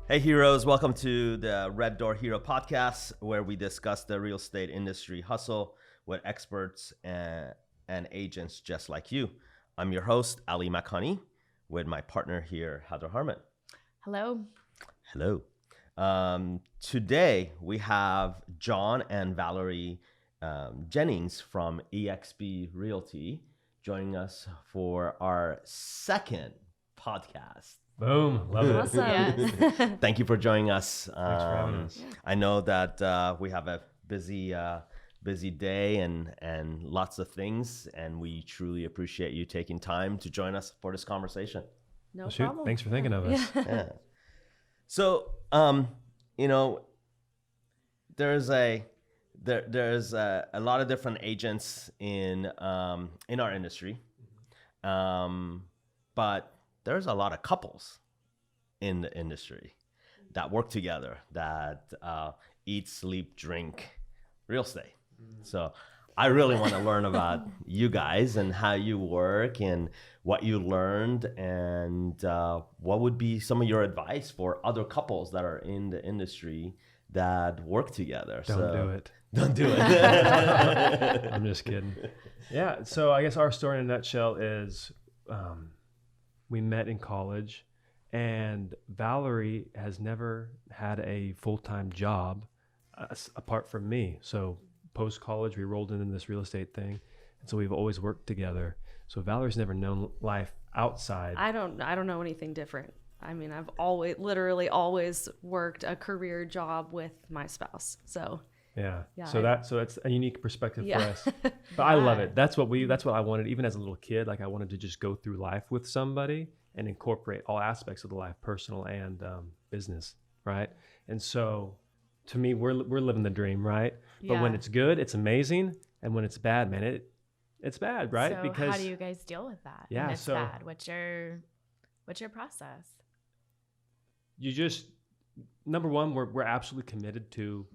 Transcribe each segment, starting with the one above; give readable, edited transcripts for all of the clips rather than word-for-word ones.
Hey heroes, welcome to the RedDoor Hero podcast, where we discuss the real estate industry hustle with experts and agents just like you. I'm your host, Ali Makhani, with my partner here, Heather Harmon. Hello. Hello. Today we have John and Valary Jennings from eXp Realty joining us for our second podcast. Boom. Love it. Awesome. Yes. Thank you for joining us. Thanks for having us. I know that we have a busy day and lots of things, and we truly appreciate you taking time to join us for this conversation. No Well, shoot, problem. thanks for thinking of us. Yeah. So, there's a lot of different agents in our industry, but there's a lot of couples in the industry that work together, that eat, sleep, drink real estate. So I really want to learn about you guys and how you work and what you learned, and what would be some of your advice for other couples that are in the industry that work together. Don't do it. Don't do it. I'm just kidding. Yeah. So I guess our story in a nutshell is we met in college, and Valary has never had a full-time job apart from me. So post-college, we rolled into this real estate thing. And so we've always worked together. So Valary's never known life outside. I don't know anything different. I mean, I've literally always worked a career job with my spouse. So Yeah. Yeah, So that's a unique perspective Yeah. for us. But I love it. That's what I wanted, even as a little kid. Like, I wanted to just go through life with somebody and incorporate all aspects of the life, personal and business, right? And so to me, we're living the dream, right? But when Yeah. it's good, it's amazing. And when it's bad, man, it's bad, right? So because how do you guys deal with that? Yeah, when it's so- bad. What's your process? you just, number one, we're absolutely committed to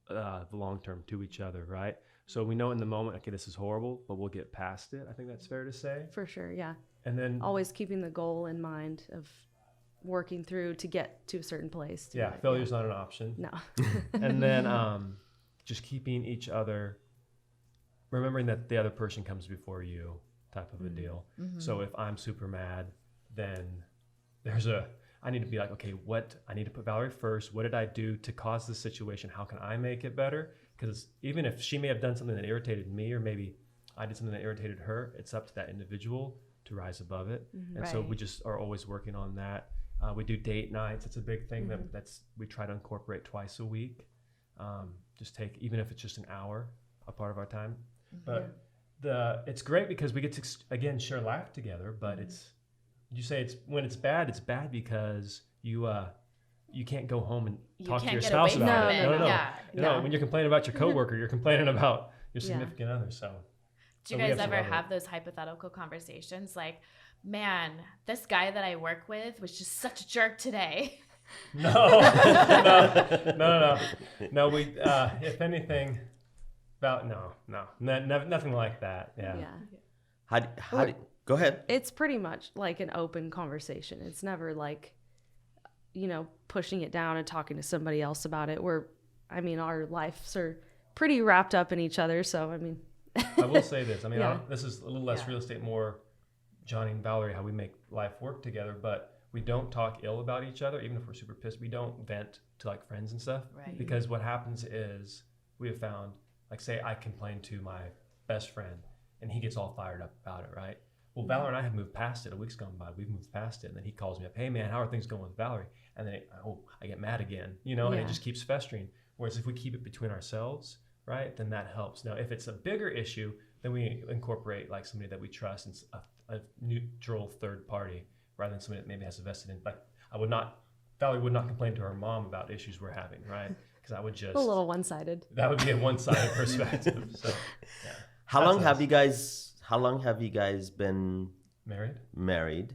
the long term, to each other, right? So we know in the moment, okay, this is horrible, but we'll get past it. I think that's fair to say. for sure, yeah. And then Always keeping the goal in mind of working through to get to a certain place. yeah, failure's not an option. No. And then just keeping each other, remembering that the other person comes before you, type of a deal. So if I'm super mad, then I need to be like, okay, I need to put Valary first. What did I do to cause this situation? How can I make it better? Because even if she may have done something that irritated me, or maybe I did something that irritated her, it's up to that individual to rise above it. And so we Right. just are always working on that. We do date nights. It's a big thing that's we try to incorporate twice a week. Just take, even if it's just an hour, a part of our time. But it's great because we get to again share life together. But when it's bad because you can't go home and You talk to can't your get spouse away about from it. it. No. Yeah. No, when you're complaining about your coworker, you're complaining about your Yeah. significant other. So Do you we guys have some ever other- have those hypothetical conversations like, man, this guy that I work with was just such a jerk today? No. We, if anything, nothing like that. Yeah. Yeah. Go ahead. It's pretty much like an open conversation. It's never like, pushing it down and talking to somebody else about it. Our lives are pretty wrapped up in each other. So, I will say this. Yeah. This is a little less Yeah. real estate, more Johnny and Valary, how we make life work together, but we don't talk ill about each other. Even if we're super pissed, we don't vent to like friends and stuff. Right. Because what happens is we have found, like, say I complain to my best friend and he gets all fired up about it, right? Well, Valary and I have moved past it. A week's gone by. We've moved past it. And then he calls me up, hey man, how are things going with Valary? And then I get mad again, and it Yeah. just keeps festering. Whereas if we keep it between ourselves, right, then that helps. Now, if it's a bigger issue, then we incorporate like somebody that we trust and a neutral third party rather than somebody that maybe has a vested in. Like, Valary would not complain to her mom about issues we're having, right? Because I would just a little one-sided. that would be a one-sided perspective. So, yeah. How That's long have us. you guys been Married? married?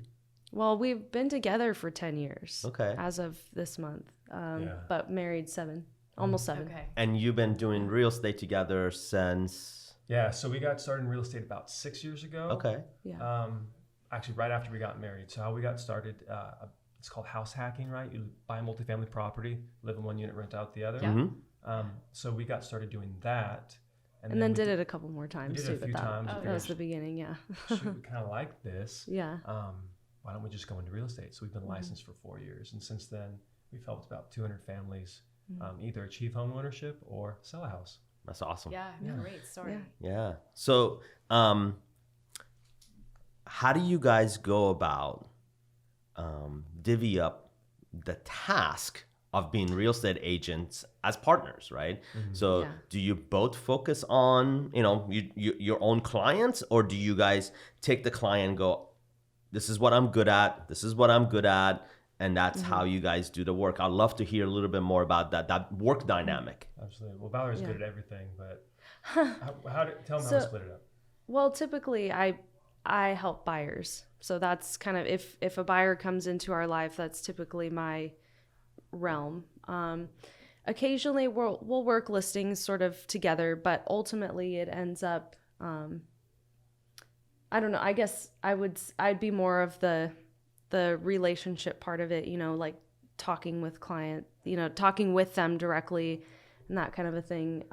Well, we've been together for 10 years. Okay. As of this month. Yeah. But married 7, almost 7. Okay. And you've been doing real estate together since? Yeah, so we got started in real estate about 6 years ago. Okay. Yeah. Actually, right after we got married. So how we got started, it's called house hacking, right? You buy a multifamily property, live in one unit, rent out the other. Yeah. So we got started doing that. And then did it a couple more times did it too. a few But times. that was the beginning, yeah. Shoot, we kind of like this. Yeah. Why don't we just go into real estate? So we've been licensed for 4 years. And since then, we've helped about 200 families either achieve home ownership or sell a house. That's awesome. Yeah, great story. Yeah. So, how do you guys go about divvy up the task of being real estate agents as partners, right? So do you both focus on, your own clients, or do you guys take the client and go, this is what I'm good at, this is what I'm good at, and that's how you guys do the work? I'd love to hear a little bit more about that work dynamic. Absolutely. Well, Valary's good at everything, but tell them how to split it up. Well, typically I help buyers. So that's kind of, if a buyer comes into our life, that's typically my realm. Occasionally we'll work listings sort of together, but ultimately it ends up, I don't know, I guess I'd be more of the relationship part of it, like talking with client, talking with them directly and that kind of a thing.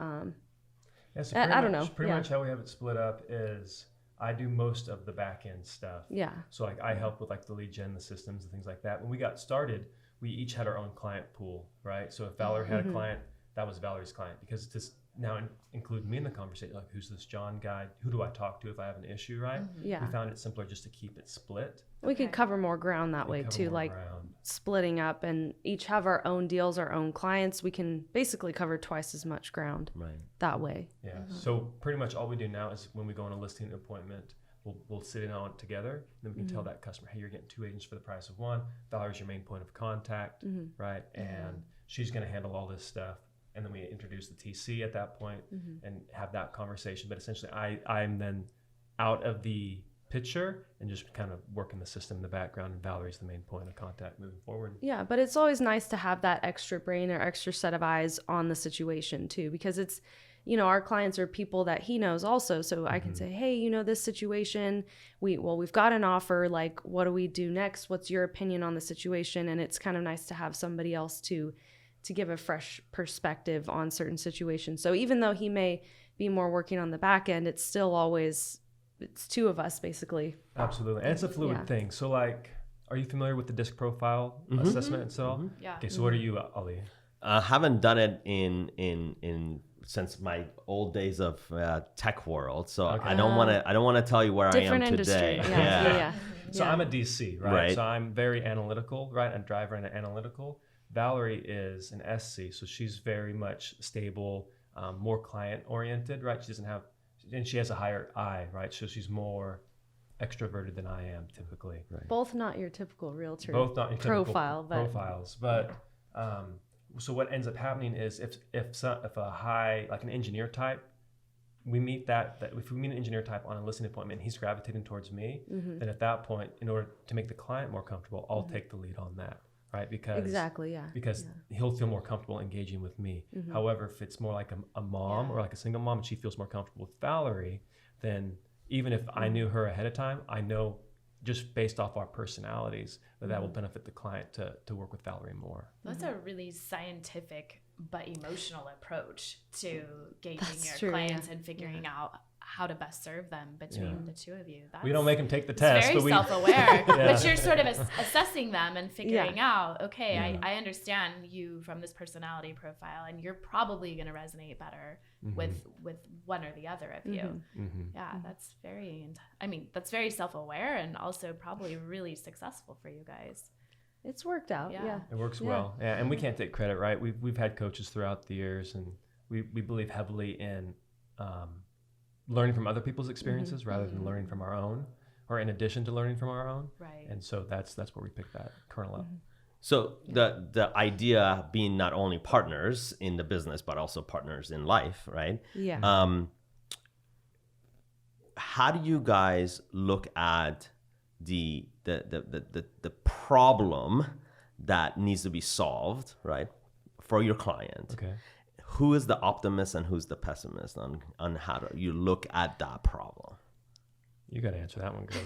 So I don't know. Pretty much how we have it split up is I do most of the back end stuff. Yeah. So like I help with like the lead gen, the systems and things like that. When we got started, we each had our own client pool, right? So if Valary had a client, that was Valary's client, because to now include me in the conversation, like who's this John guy? Who do I talk to if I have an issue, right? Yeah. We found it simpler just to keep it split. We could cover more ground that way too, like splitting up and each have our own deals, our own clients. We can basically cover twice as much ground that way. Yeah. So pretty much all we do now is when we go on a listing appointment, we'll sit in on it together. Then we can tell that customer, hey, you're getting 2 agents for the price of one. Valary's your main point of contact, right? And she's going to handle all this stuff. And then we introduce the TC at that point and have that conversation. But essentially, I'm then out of the picture and just kind of working the system in the background. And Valary's the main point of contact moving forward. Yeah, but it's always nice to have that extra brain or extra set of eyes on the situation too, because it's, our clients are people that he knows also. So I can say, hey, this situation, we've got an offer, like, what do we do next? What's your opinion on the situation? And it's kind of nice to have somebody else to give a fresh perspective on certain situations. So even though he may be more working on the back end, it's still always, it's two of us basically. Absolutely. And it's a fluid thing. So like, are you familiar with the disc profile assessment itself? Yeah. Okay. So what are you, Ali? Haven't done it in since my old days of tech world, so I don't want to tell you where I am today. Industry. Yeah. So I'm a DC, right? So I'm very analytical, right? I'm driver and analytical. Valary is an SC, so she's very much stable, more client oriented, right? She doesn't have, and she has a higher I, right? So she's more extroverted than I am typically. Right. Both not your typical realtor. Both not your typical profiles, but so what ends up happening is if a high, like an engineer type, we meet that if we meet an engineer type on a listing appointment and he's gravitating towards me, then at that point, in order to make the client more comfortable, I'll take the lead on that, right? Because he'll feel more comfortable engaging with me. However, if it's more like a mom or like a single mom and she feels more comfortable with Valary, then even if I knew her ahead of time, I know just based off our personalities that will benefit the client to work with Valary more. That's a really scientific but emotional approach to gauging That's your true, clients and figuring out how to best serve them between the two of you. We don't make them take the test. Very but self-aware, but you're sort of assessing them and figuring out, okay, I understand you from this personality profile, and you're probably going to resonate better with one or the other of you. Yeah, that's that's very self-aware and also probably really successful for you guys. It's worked out. Yeah. It works well. Yeah, and we can't take credit, right? We've had coaches throughout the years, and we believe heavily in learning from other people's experiences rather than learning from our own, or in addition to learning from our own. Right. And so that's where we pick that kernel up. So the idea being not only partners in the business but also partners in life, right? Yeah. How do you guys look at the problem that needs to be solved, right, for your client? Okay. Who is the optimist and who's the pessimist on how do you look at that problem? You got to answer that one, Gurley.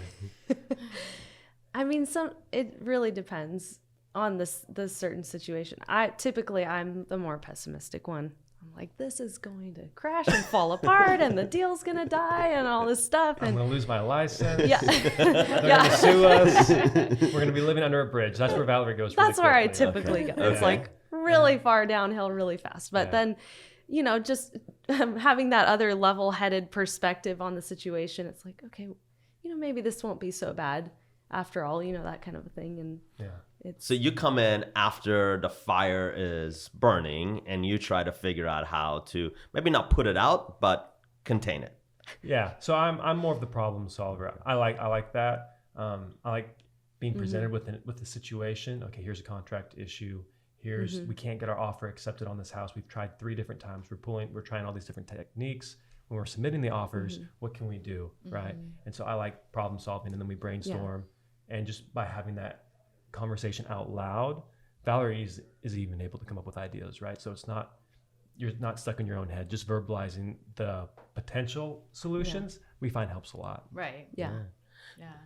I mean, it really depends. on this certain situation, I'm the more pessimistic one. I'm like, this is going to crash and fall apart, and the deal's gonna die, and all this stuff. And I'm gonna lose my license. yeah, They're gonna sue us. We're gonna be living under a bridge. That's where Valary goes. That's really where I quickly. typically go. Okay. It's like really far downhill, really fast. But then, just having that other level-headed perspective on the situation, it's like, okay, maybe this won't be so bad after all, that kind of a thing. And So you come in after the fire is burning and you try to figure out how to maybe not put it out, but contain it. Yeah. So I'm more of the problem solver. I like that. I like being presented with the situation. Okay, here's a contract issue. We can't get our offer accepted on this house. We've tried 3 different times. We're trying all these different techniques. When we're submitting the offers, what can we do, right? And so I like problem solving, and then we brainstorm. And just by having that conversation out loud, Valary is even able to come up with ideas, right? So you're not stuck in your own head. Just verbalizing the potential solutions, we find helps a lot. Right. yeah.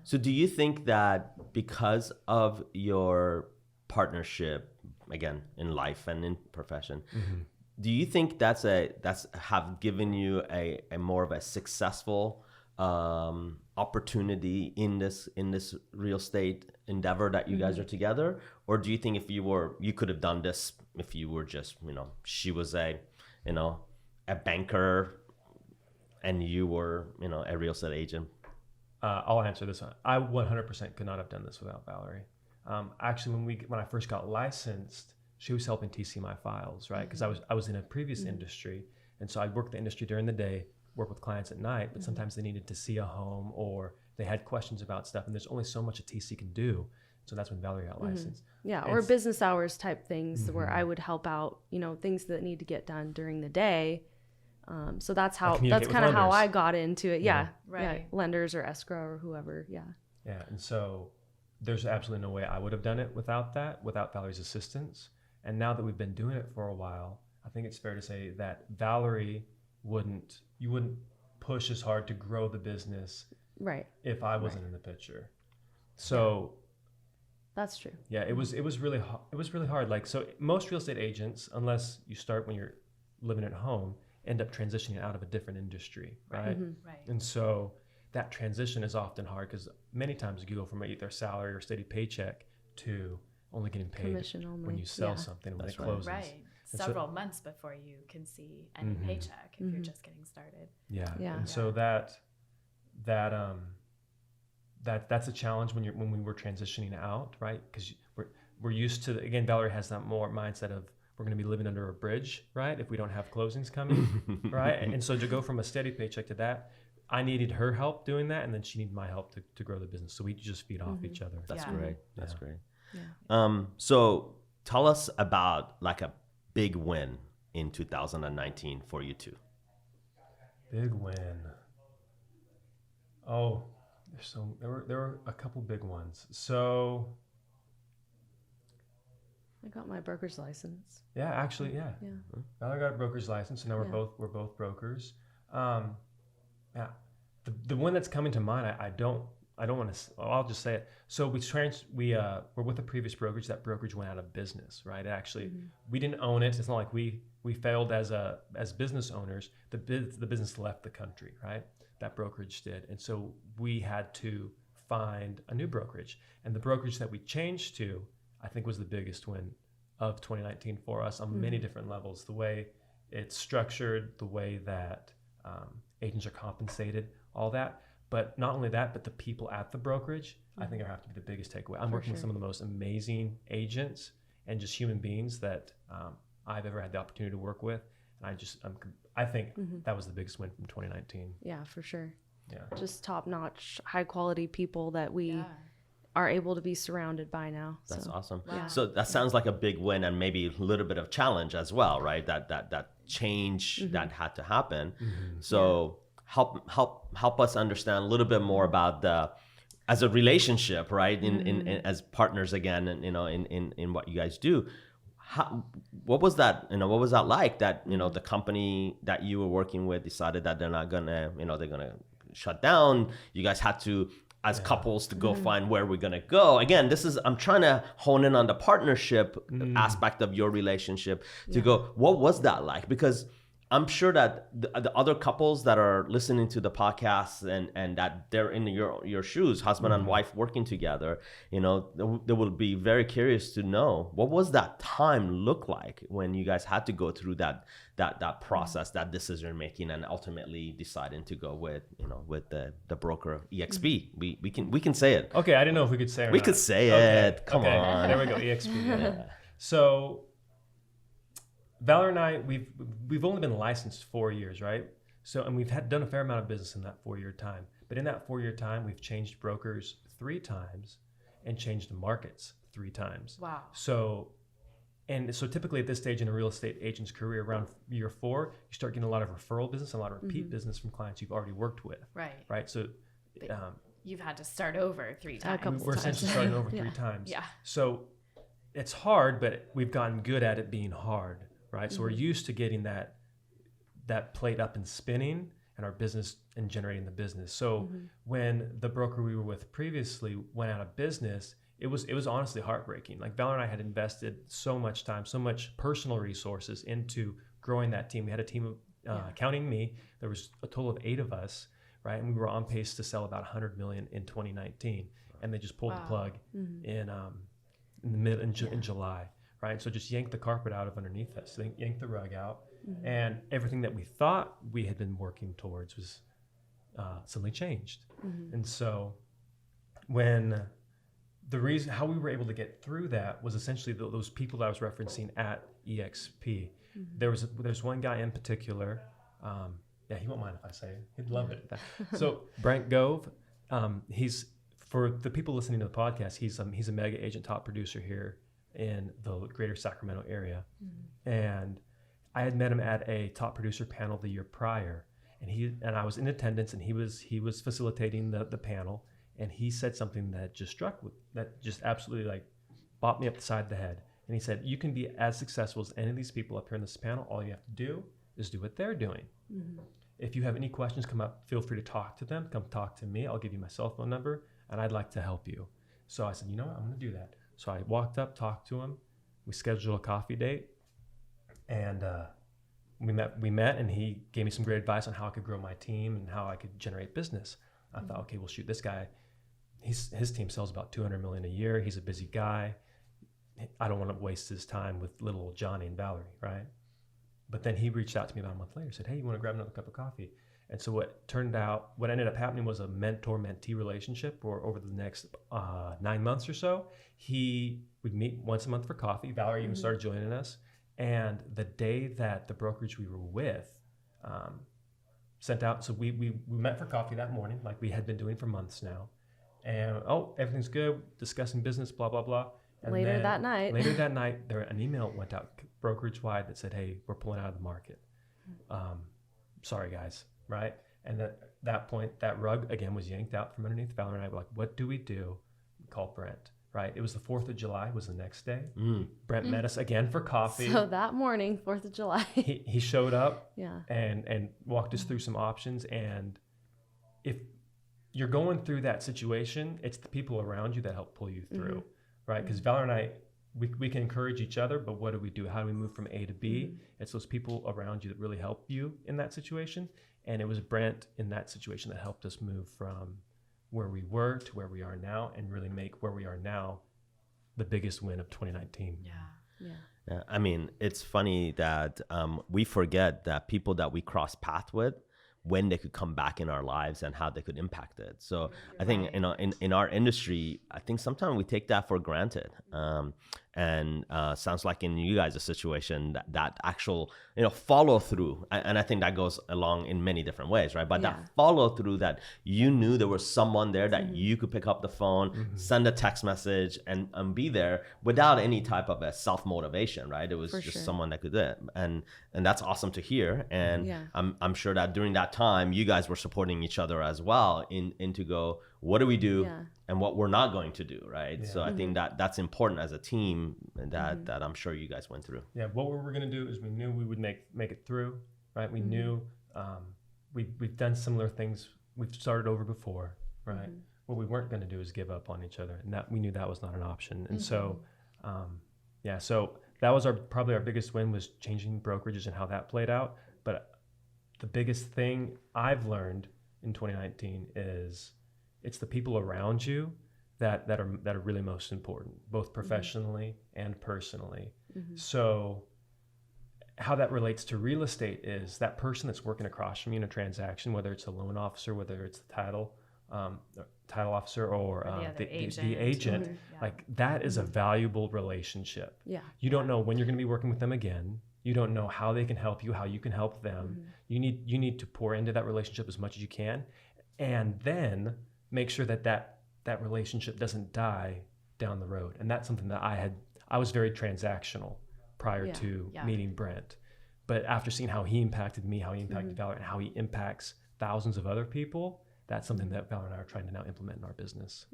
So do you think that because of your partnership, again, in life and in profession, do you think that's have given you a more of a successful opportunity in this real estate endeavor that you guys are together? Or do you think you could have done this if you were just, she was a banker and you were, a real estate agent? I'll answer this one. I 100% could not have done this without Valary. Actually, when I first got licensed, she was helping TC my files, right? Because I was in a previous industry, and so I worked the industry during the day, work with clients at night, but sometimes they needed to see a home or they had questions about stuff, and there's only so much a TC can do. So that's when Valary got licensed. Yeah, or business hours type things where I would help out, things that need to get done during the day. So that's kind of how I got into it. Yeah. Right. Yeah, lenders or escrow or whoever. Yeah. Yeah, and so there's absolutely no way I would have done it without Valary's assistance. And now that we've been doing it for a while, I think it's fair to say that Valary you wouldn't push as hard to grow the business if I wasn't in the picture. So that's true. Yeah, it was really hard. Like, so most real estate agents, unless you start when you're living at home, end up transitioning out of a different industry, right? Right. And so that transition is often hard because many times you go from either salary or steady paycheck to only getting paid Commission only. when you sell something and when it closes. Right. And Several months before you can see any paycheck if you're just getting started. Yeah. Yeah. And so that's a challenge when we were transitioning out, right? Because we're used to, again, Valary has that more mindset of we're going to be living under a bridge, right? If we don't have closings coming, right? And so to go from a steady paycheck to that, I needed her help doing that, and then she needed my help to grow the business. So we just feed off each other. That's Yeah. great. That's great. Yeah. So tell us about like a big win in 2019 for you two. Big win. Oh, there were a couple big ones. So I got my broker's license. yeah, actually, yeah. Valary got a broker's license, so now we're both brokers. Yeah, the one that's coming to mind, I don't want to. I'll just say it. So we're with a previous brokerage. That brokerage went out of business, right? Actually, we didn't own it. It's not like we failed as business owners. The business left the country, right? That brokerage did, and so we had to find a new brokerage. And the brokerage that we changed to, I think, was the biggest win of 2019 for us on many different levels. The way it's structured, the way that agents are compensated, all that. But not only that, but the people at the brokerage, I think have to be the biggest takeaway. I'm working with some of the most amazing agents and just human beings that I've ever had the opportunity to work with. And I think that was the biggest win from 2019. Yeah, for sure. Yeah. Just top-notch, high-quality people that we are able to be surrounded by now. That's awesome. Wow. So that sounds like a big win and maybe a little bit of challenge as well, right? That change that had to happen. So help us understand a little bit more about as a relationship, right? In as partners again, and in what you guys do. What was that? What was that like? That the company that you were working with decided that they're not gonna, they're gonna shut down. You guys had to as couples to go find where we're gonna go. Again, I'm trying to hone in on the partnership aspect of your relationship to go, what was that like? Because I'm sure that the other couples that are listening to the podcast and that they're in your shoes, husband and wife working together, you know, they will be very curious to know, what was that time look like when you guys had to go through that process, that decision making, and ultimately deciding to go with, you know, with the broker EXP. We can say it. Okay, I didn't know if we could say it or We not. could say it. Come on. There we go. EXP. Yeah. So Valary and I, we've only been licensed 4 years, right? So, and we've done a fair amount of business in that 4-year time. But in that 4-year time, we've changed brokers 3 times and changed markets 3 times. Wow. So typically at this stage in a real estate agent's career, around year 4, you start getting a lot of referral business, a lot of repeat business from clients you've already worked with. Right. So you've had to start over 3 times. We're essentially starting over 3 times. Yeah. So it's hard, but we've gotten good at it being hard. Right. So we're used to getting that plate up and spinning and our business and generating the business. So when the broker we were with previously went out of business, it was honestly heartbreaking. Like Valary and I had invested so much time, so much personal resources into growing that team. We had a team of, counting me, there was a total of 8 of us, right? And we were on pace to sell about 100 million in 2019. And they just pulled the plug in July. Right, so just yanked the carpet out of underneath us, yanked the rug out, and everything that we thought we had been working towards was suddenly changed. And so, when the reason how we were able to get through that was essentially those people that I was referencing at EXP. There's one guy in particular. He won't mind if I say it. He'd love it. So Brent Gove, he's, for the people listening to the podcast, he's a mega agent, top producer here in the greater Sacramento area. And I had met him at a top producer panel the year prior, and I was in attendance, and he was facilitating the panel, and he said something that just absolutely like bopped me up the side of the head. And he said, you can be as successful as any of these people up here in this panel. All you have to do is do what they're doing. If you have any questions come up, feel free to talk to them. Come talk to me. I'll give you my cell phone number, and I'd like to help you. So I said, you know what, I'm going to do that. So I walked up, talked to him. We scheduled a coffee date, and we met, and he gave me some great advice on how I could grow my team and how I could generate business. I thought, okay, well, shoot, this guy, his team sells about $200 million a year. He's a busy guy. I don't want to waste his time with little old Johnny and Valary, right? But then he reached out to me about a month later, said, hey, you want to grab another cup of coffee? And so what ended up happening was a mentor-mentee relationship where over the next 9 months or so, we'd meet once a month for coffee. Valary even started joining us. And the day that the brokerage we were with sent out, so we met for coffee that morning, like we had been doing for months now. And, everything's good, discussing business, blah, blah, blah. And later that night, an email went out brokerage-wide that said, hey, we're pulling out of the market. Sorry, guys. Right. And at that point, that rug again was yanked out from underneath Valary, and I were like, what do we do? We called Brent. Right. It was the 4th of July was the next day. Brent met us again for coffee. So that morning, 4th of July, he showed up and walked us through some options. And if you're going through that situation, it's the people around you that help pull you through. Right. Because Valary and I, we can encourage each other, but what do we do? How do we move from A to B? It's those people around you that really help you in that situation. And it was Brent in that situation that helped us move from where we were to where we are now, and really make where we are now the biggest win of 2019. Yeah. I mean, it's funny that we forget that people that we cross path with, when they could come back in our lives and how they could impact it. So I think in our industry, I think sometimes we take that for granted. And sounds like in you guys' situation that actual follow through, and I think that goes along in many different ways, right? But that follow through, that you knew there was someone there that you could pick up the phone, send a text message, and be there without any type of a self motivation, right? It was just someone that could do it, and that's awesome to hear. And I'm sure that during that time, you guys were supporting each other as well in to go, what do we do and what we're not going to do, right? So I think that's important as a team that I'm sure you guys went through. Yeah, what we were going to do is we knew we would make it through, right? We knew we've done similar things. We've started over before, right? what we weren't going to do is give up on each other, and that we knew that was not an option. And so, so that was probably our biggest win, was changing brokerages and how that played out. But the biggest thing I've learned in 2019 is it's the people around you that are really most important, both professionally and personally. So how that relates to real estate is that person that's working across from you in a transaction, whether it's a loan officer, whether it's the title officer, or the agent, like that is a valuable relationship. Yeah. You don't know when you're going to be working with them again. You don't know how they can help you, how you can help them. You need to pour into that relationship as much as you can, and then make sure that relationship doesn't die down the road. And that's something that I was very transactional prior to meeting Brent. But after seeing how he impacted me, how he impacted Valary, and how he impacts thousands of other people, that's something that Valary and I are trying to now implement in our business.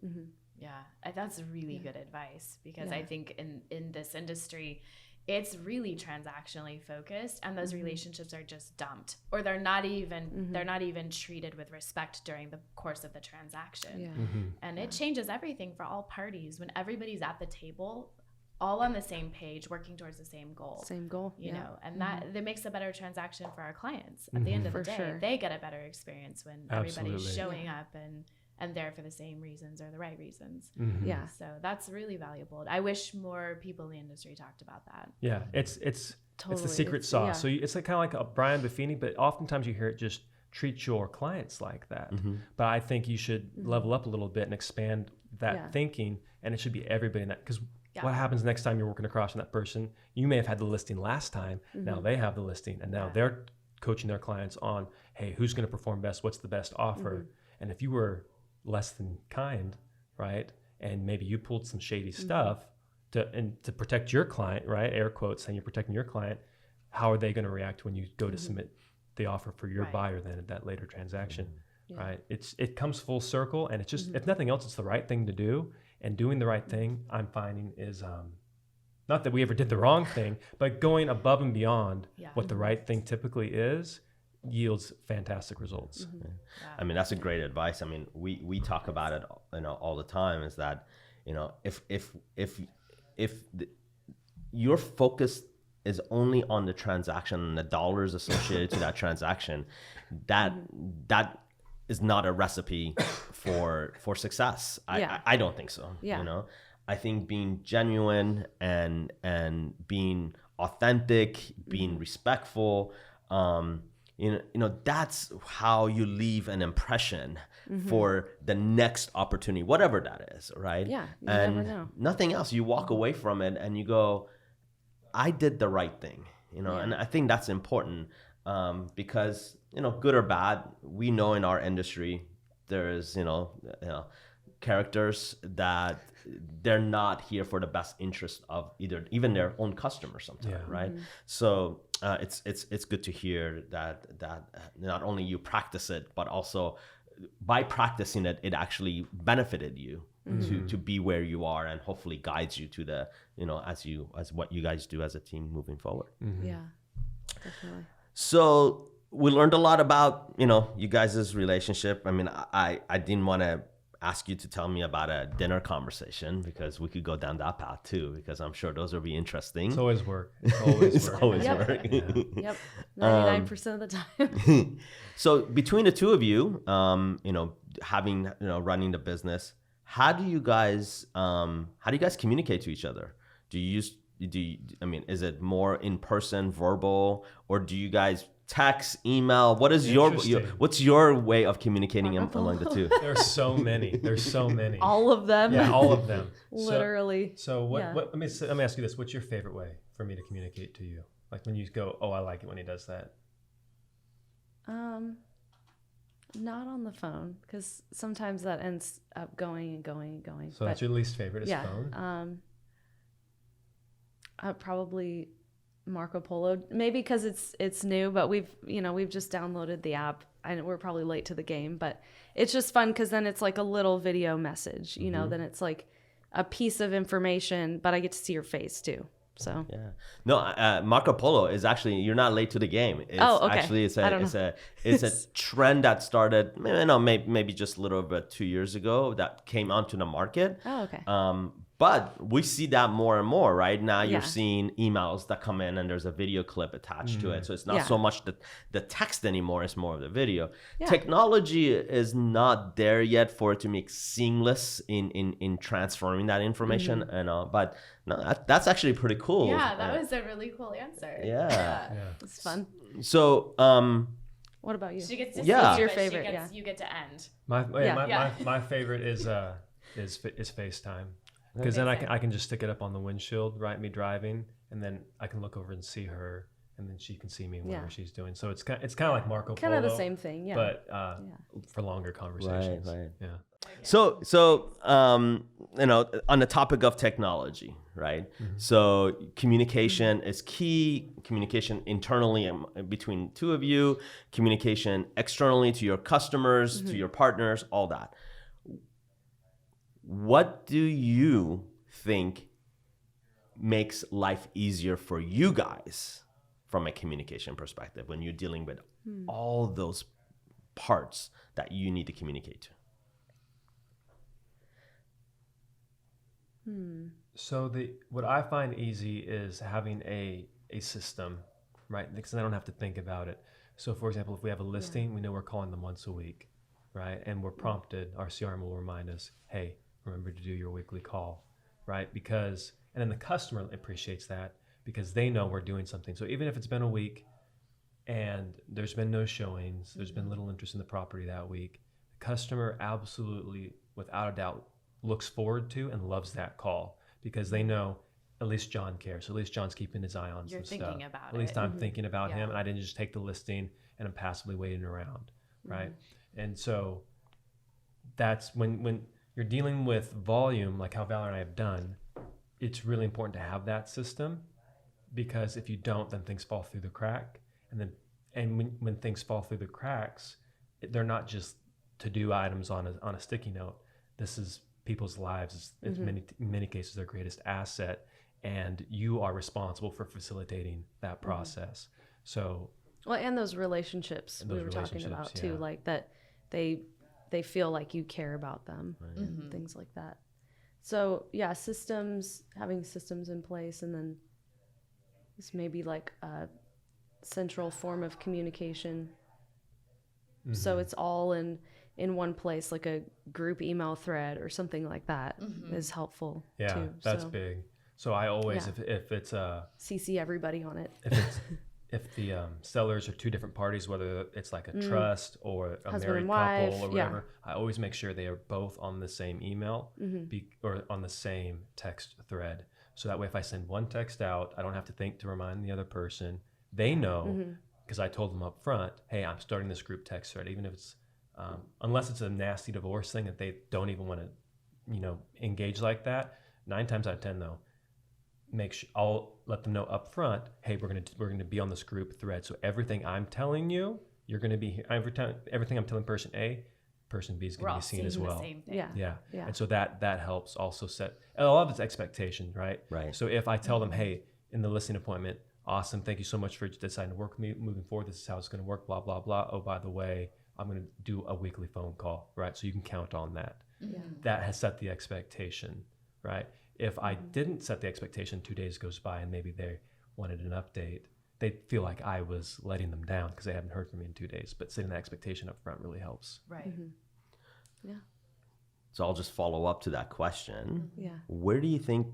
Yeah, that's really good advice, because I think in this industry, it's really transactionally focused, and those relationships are just dumped, or they're not even treated with respect during the course of the transaction. And it changes everything for all parties when everybody's at the table, all on the same page, working towards the same goal. You know, and that makes a better transaction for our clients. At the end of the day, they get a better experience when everybody's showing up and there for the same reasons or the right reasons. So that's really valuable. I wish more people in the industry talked about that. Yeah, it's the secret sauce. So it's like kind of like a Brian Buffini, but oftentimes you hear it just treat your clients like that. But I think you should level up a little bit and expand that thinking, and it should be everybody in that, because what happens next time you're working across from that person? You may have had the listing last time. Now they have the listing, and now they're coaching their clients on, hey, who's going to perform best? What's the best offer? And if you were less than kind, right, and maybe you pulled some shady stuff to protect your client, right, air quotes, saying you're protecting your client, how are they going to react when you go to submit the offer for your buyer then at that later transaction? Right? It comes full circle, and it's just, if nothing else, it's the right thing to do. And doing the right thing, I'm finding, is not that we ever did the wrong thing, but going above and beyond what the right thing typically is yields fantastic results. I mean, that's a great advice. I mean, we talk about it, all the time, is that, if your focus is only on the transaction and the dollars associated to that transaction, that is not a recipe for success. I don't think so. I think being genuine and being authentic, being respectful, that's how you leave an impression for the next opportunity, whatever that is, right? You and never know. Nothing else. You walk away from it and you go, I did the right thing, and I think that's important, because, good or bad, we know in our industry, there's, characters that they're not here for the best interest of even their own customers sometimes, right? So it's good to hear that not only you practice it, but also by practicing it, it actually benefited you to be where you are, and hopefully guides you to the, as what you guys do as a team moving forward. Yeah, definitely. So we learned a lot about, you guys' relationship. I mean, I didn't want to ask you to tell me about a dinner conversation, because we could go down that path too, because I'm sure those will be interesting. It's always work. It's always work. Always work. Yep. 99% of the time. So between the two of you, having, running the business, how do you guys communicate to each other? Is it more in person, verbal, or do you guys text, email? What's your way of communicating among the two? There's so many. All of them. Yeah, all of them. Literally. So what? Let me ask you this: what's your favorite way for me to communicate to you? Like when you go, "Oh, I like it when he does that." Not on the phone, because sometimes that ends up going and going and going. So that's your least favorite is phone? Probably Marco Polo, maybe because it's new, but we've just downloaded the app, and we're probably late to the game, but it's just fun because then it's like a little video message, then it's like a piece of information, but I get to see your face too. So Yeah. No, Marco Polo is actually, you're not late to the game. It's Oh, okay. Actually, I don't it's a trend that started, maybe just a little over 2 years ago that came onto the market. Oh, okay. But we see that more and more, right? Now you're Yeah. seeing emails that come in and there's a video clip attached to it. So it's not Yeah. so much the text anymore, it's more of the video. Yeah. Technology is not there yet for it to make seamless in transferring that information. And but no, that's actually pretty cool. Yeah, that was a really cool answer. Yeah. It's fun. So, What about you? She gets to Yeah. see, Your but favorite, you get to end. My favorite is FaceTime, because then I can just stick it up on the windshield, right? Me driving, and then I can look over and see her, and then she can see me whatever she's doing. So it's kind of like Marco Polo, Kind of the same thing, yeah. but for longer conversations. Right. Yeah. So, on the topic of technology, right? So communication is key. Communication internally between two of you, communication externally to your customers, to your partners, all that. What do you think makes life easier for you guys from a communication perspective when you're dealing with all those parts that you need to communicate to? So what I find easy is having a system, right? Because I don't have to think about it. So for example, if we have a listing, we know we're calling them once a week, right? And we're prompted, our CRM will remind us, hey, remember to do your weekly call, right? And then the customer appreciates that because they know we're doing something. So even if it's been a week and there's been no showings, there's been little interest in the property that week, the customer absolutely, without a doubt, looks forward to and loves that call because they know at least John cares. So at least John's keeping his eye on You're some thinking stuff. about At least it. I'm thinking about Yeah. him, and I didn't just take the listing and I'm passively waiting around, right? And so that's when you're dealing with volume, like how Valary and I have done, it's really important to have that system, because if you don't, then things fall through the crack. And when things fall through the cracks, they're not just to-do items on a sticky note. This is people's lives. It's in many cases their greatest asset, and you are responsible for facilitating that process. So, well, and those relationships we were talking about too, like that they feel like you care about them and things like that. So yeah, having systems in place, and then this may be like a central form of communication. So it's all in one place, like a group email thread or something like that is helpful too. That's big. So I always, if it's CC everybody on it. if the sellers are two different parties, whether it's like a trust or a Husband married and wife, couple or whatever, I always make sure they are both on the same email or on the same text thread. So that way, if I send one text out, I don't have to think to remind the other person. They know, because I told them up front, hey, I'm starting this group text thread, even if it's unless it's a nasty divorce thing that they don't even want to, engage like that. 9 times out of 10, though, I'll let them know up front, hey, we're gonna be on this group thread. So everything I'm telling you, you're gonna be here. Everything I'm telling person A, person B is gonna be seen as well. The same thing. Yeah. And so that helps also set a lot of it's expectation, right? Right. So if I tell them, hey, in the listing appointment, awesome, thank you so much for deciding to work with me moving forward. This is how it's gonna work. Blah blah blah. Oh, by the way, I'm going to do a weekly phone call, right? So you can count on that. That has set the expectation, right? If I didn't set the expectation, 2 days goes by and maybe they wanted an update, they'd feel like I was letting them down because they haven't heard from me in 2 days. But setting that expectation up front really helps. Right. Yeah. So I'll just follow up to that question. Yeah. Where do you think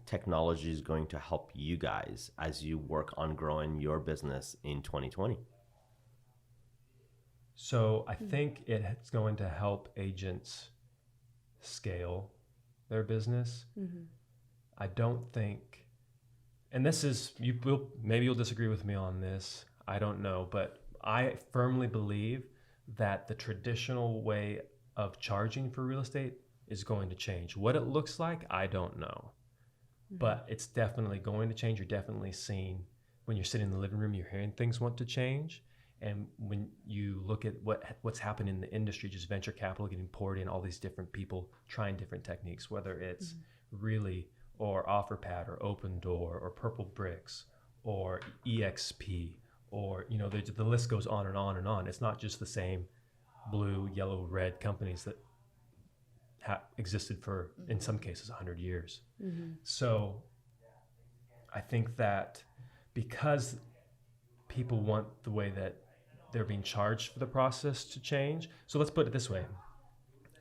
technology is going to help you guys as you work on growing your business in 2020? So I think it's going to help agents scale their business. I don't think, and this is, maybe you'll disagree with me on this, I don't know, but I firmly believe that the traditional way of charging for real estate is going to change. What it looks like, I don't know, but it's definitely going to change. You're definitely seeing, when you're sitting in the living room, you're hearing things want to change. And when you look at what's happened in the industry, just venture capital getting poured in, all these different people trying different techniques, whether it's really or OfferPad or Open Door or Purple Bricks or EXP or, you know, the list goes on and on and on. It's not just the same blue, yellow, red companies that existed for, in some cases, 100 years. So I think that because people want the way that they're being charged for the process to change. So let's put it this way.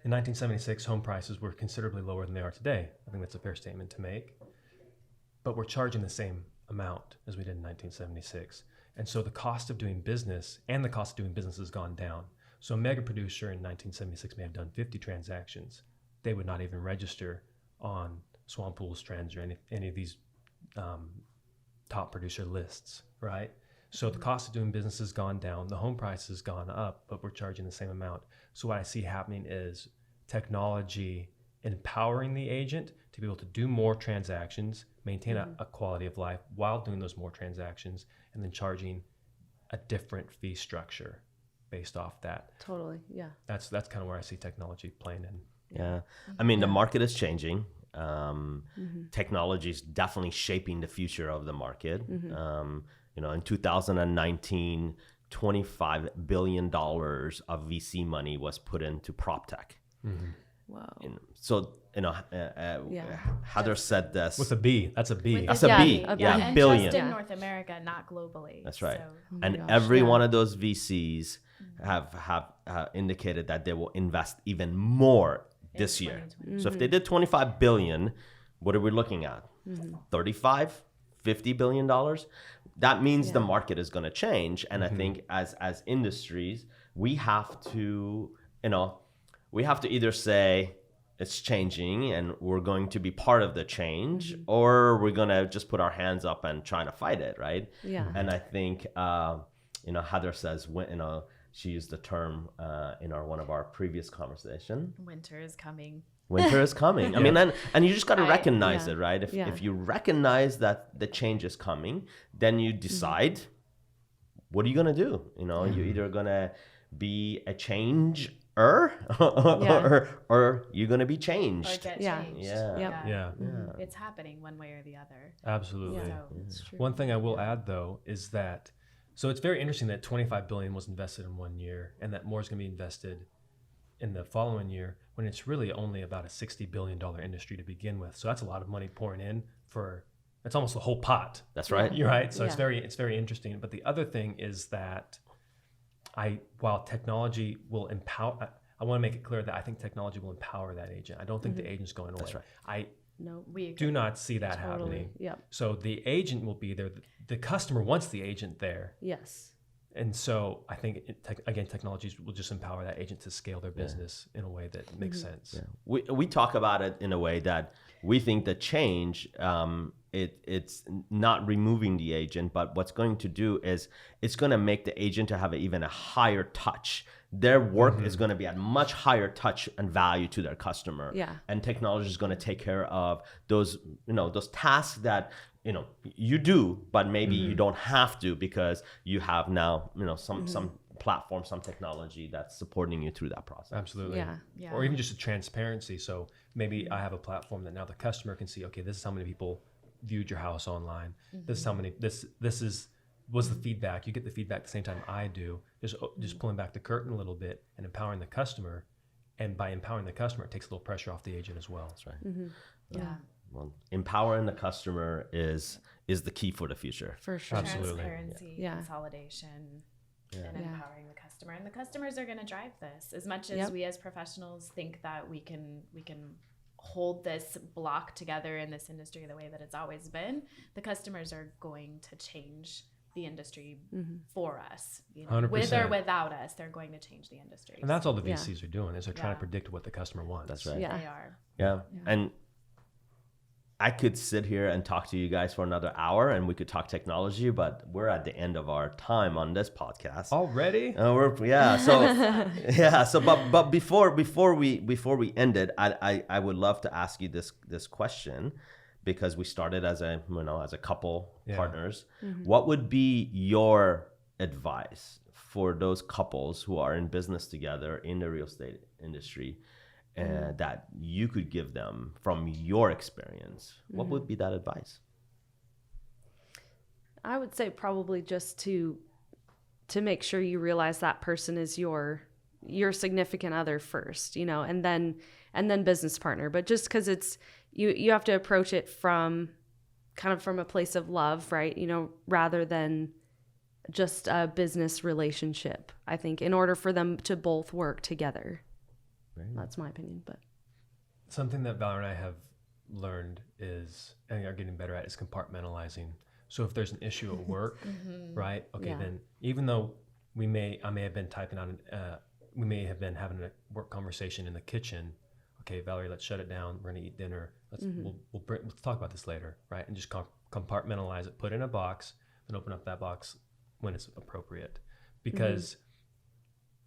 In 1976, home prices were considerably lower than they are today. I think that's a fair statement to make. But we're charging the same amount as we did in 1976. And so the cost of doing business and the cost of doing business has gone down. So a mega producer in 1976 may have done 50 transactions. They would not even register on Swamppool's Trends or any of these top producer lists, right? So the cost of doing business has gone down, the home price has gone up, but we're charging the same amount. So what I see happening is technology empowering the agent to be able to do more transactions, maintain a quality of life while doing those more transactions, and then charging a different fee structure based off that. Totally, yeah. That's kind of where I see technology playing in. Yeah. I mean, the market is changing. Technology is definitely shaping the future of the market. You know, in 2019, $25 billion of VC money was put into prop tech. Wow. So, you know, Heather said this. What's a B? That's a B. That's a B. Yeah, and billion. just in North America, not globally. That's right. So, And every one of those VCs have indicated that they will invest even more this year. So if they did 25 billion, what are we looking at? 35, 50 billion dollars? That means the market is going to change. And I think as industries, we have to, you know, we have to either say it's changing and we're going to be part of the change, or we're going to just put our hands up and try to fight it, right? Yeah. And I think, you know, Heather says, you know, she used the term in one of our previous conversation. winter is coming. Winter is coming. I mean, and you just got to recognize Yeah. it, right? If you recognize that the change is coming, then you decide, what are you going to do? You know, you're either going to be a changer or you're going to be Or changed. get Yeah. changed. Yeah. Yeah. It's happening one way or the other. Absolutely. Yeah. So, It's true. One thing I will add, though, is that, so it's very interesting that 25 billion was invested in 1 year and that more is going to be invested in the following year, when it's really only about a $60 billion industry to begin with. So that's a lot of money pouring in it's almost the whole pot. That's right. You're right. So Yeah. it's very interesting. But the other thing is that while technology will empower, I want to make it clear that I think technology will empower that agent. I don't think the agent's going away. That's right. I No. we do not see that Totally. happening. Yep. So the agent will be there. The customer wants the agent there. Yes. And so I think, again, technologies will just empower that agent to scale their business in a way that makes sense. We talk about it in a way that we think the change, it's not removing the agent, but what's going to do is it's going to make the agent to have even a higher touch. Their work is going to be at much higher touch and value to their customer. Yeah. And technology is going to take care of those, you know, those tasks that, you know, you do, but maybe you don't have to because you have now, you know, some platform, some technology that's supporting you through that process. Absolutely. Yeah. Or even just a transparency. So maybe I have a platform that now the customer can see, okay, this is how many people viewed your house online. This is how many, this was the feedback. You get the feedback at the same time I do. Just pulling back the curtain a little bit and empowering the customer. And by empowering the customer, it takes a little pressure off the agent as well. That's right. Yeah. Well, empowering the customer is the key for the future. For sure. Absolutely. Transparency, Yeah. consolidation, and Yeah. empowering the customer. And the customers are going to drive this. As much as we as professionals think that we can hold this block together in this industry the way that it's always been, the customers are going to change the industry for us. You know, 100%. with or without us, they're going to change the industry. And that's all the Yeah. VCs are doing is they're trying Yeah. to predict what the customer wants. That's right. Yeah. They are. Yeah. And I could sit here and talk to you guys for another hour and we could talk technology, but we're at the end of our time on this podcast. Already? But before we end it, I would love to ask you this question, because we started as a couple partners. What would be your advice for those couples who are in business together in the real estate industry, and that you could give them from your experience, what would be that advice? I would say probably just to make sure you realize that person is your significant other first, and then business partner. But just because it's you have to approach it from a place of love, right? Rather than just a business relationship. I think in order for them to both work together. That's my opinion. But something that Valary and I have learned is, and are getting better at, is compartmentalizing. So if there's an issue at work, right? Okay, then even though I may have been typing on, we may have been having a work conversation in the kitchen. Okay, Valary, let's shut it down. We're gonna eat dinner. Let's talk about this later, right? And just compartmentalize it, put it in a box, and open up that box when it's appropriate. Because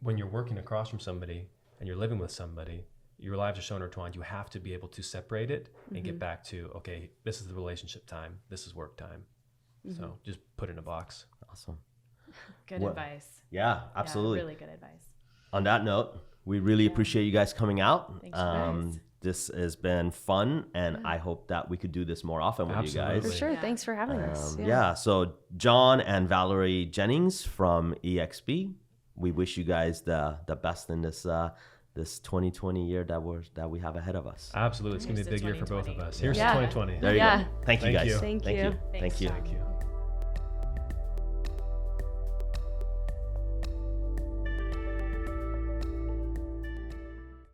when you're working across from somebody and you're living with somebody, your lives are so intertwined. You have to be able to separate it and get back to, okay, this is the relationship time. This is work time. So just put it in a box. Awesome. Good advice. Yeah, absolutely. Yeah, really good advice. On that note, we really appreciate you guys coming out. Thanks, guys. This has been fun, and I hope that we could do this more often with you guys. for sure. Yeah. Thanks for having us. So John and Valary Jennings from EXP, we wish you guys the best in this 2020 year that we have ahead of us. Absolutely. It's going to be a big year for both of us. Here's Yeah. 2020. There you go. Thank you, Thank guys. you. Thank Thank you. you. Thanks, Thank you. John.